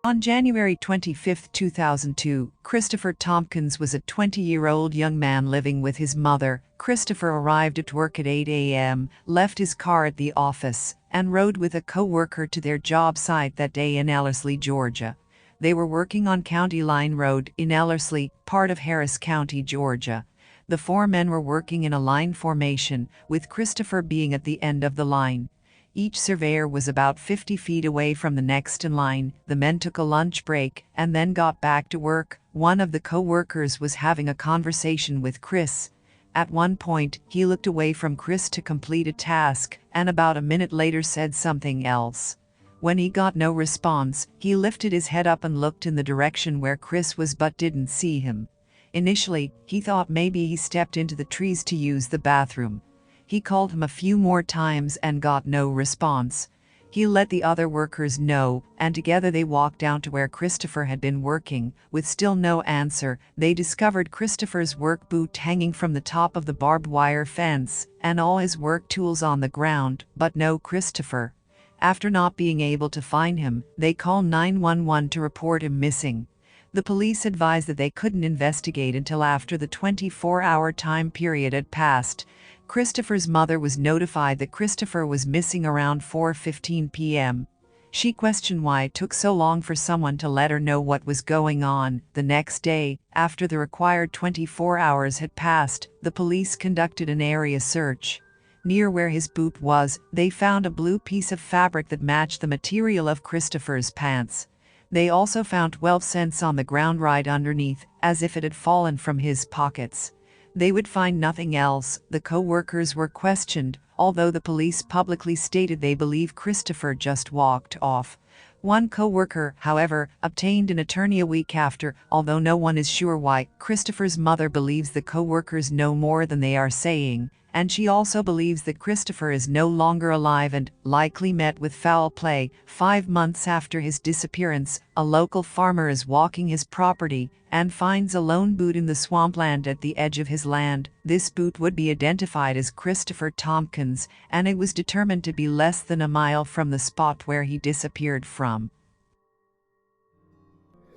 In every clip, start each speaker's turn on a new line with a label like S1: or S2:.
S1: On January 25, 2002, Christopher Thompkins was a 20-year-old young man living with his mother. Christopher arrived at work at 8 a.m., left his car at the office, and rode with a co-worker to their job site that day in Ellerslie, Georgia. They were working on County Line Road in Ellerslie, part of Harris County, Georgia. The four men were working in a line formation, with Christopher being at the end of the line. Each surveyor was about 50 feet away from the next in line. The men took a lunch break and then got back to work. One of the co-workers was having a conversation with Chris. At one point, he looked away from Chris to complete a task, and about a minute later said something else. When he got no response, he lifted his head up and looked in the direction where Chris was but didn't see him. Initially, he thought maybe he stepped into the trees to use the bathroom. He called him a few more times and got no response. He let the other workers know, and together they walked down to where Christopher had been working. With still no answer, they discovered Christopher's work boot hanging from the top of the barbed wire fence, and all his work tools on the ground, but no Christopher. After not being able to find him, they called 911 to report him missing. The police advised that they couldn't investigate until after the 24-hour time period had passed. Christopher's mother was notified that Christopher was missing around 4:15 p.m. She questioned why it took so long for someone to let her know what was going on. The next day, after the required 24 hours had passed, the police conducted an area search. Near where his boot was, they found a blue piece of fabric that matched the material of Christopher's pants. They also found 12 cents on the ground right underneath, as if it had fallen from his pockets. They would find nothing else. The co-workers were questioned, although the police publicly stated they believe Christopher just walked off. One co-worker, however, obtained an attorney a week after, although no one is sure why. Christopher's mother believes the co-workers know more than they are saying, and she also believes that Christopher is no longer alive and likely met with foul play. 5 months after his disappearance, a local farmer is walking his property and finds a lone boot in the swampland at the edge of his land. This boot would be identified as Christopher Thompkins, and it was determined to be less than a mile from the spot where he disappeared from.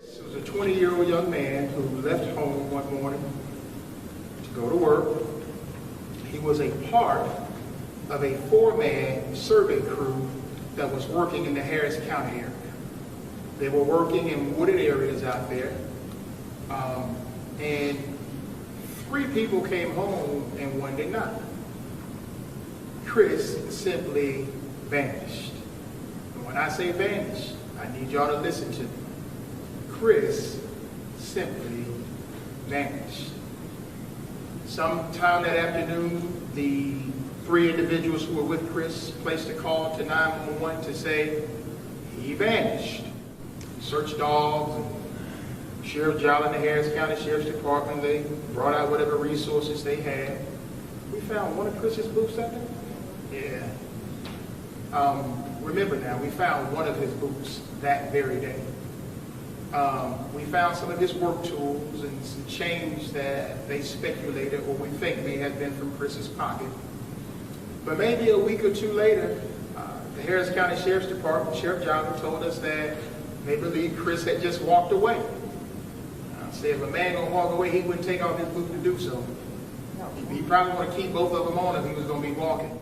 S2: This was a 20-year-old young man who left home one morning to go to work. He was a part of a 4-man survey crew that was working in the Harris County area. They were working in wooded areas out there. And 3 people came home and 1 did not. Chris simply vanished. And when I say vanished, I need y'all to listen to me. Chris simply vanished. Sometime that afternoon, the 3 individuals who were with Chris placed a call to 911 to say he vanished. Search dogs and Sheriff Jolly and the Harris County Sheriff's Department, they brought out whatever resources they had. We found one of Chris's boots out there? Yeah. Remember now, we found one of his boots that very day. We found some of his work tools and some change that they speculated or we think may have been from Chris's pocket. But maybe a week or 2 later, the Harris County Sheriff's Department, Sheriff Jolly, told us that they believed Chris had just walked away. Say if a man gonna walk away, he wouldn't take off his boot to do so. He probably want to keep both of them on if he was gonna be walking.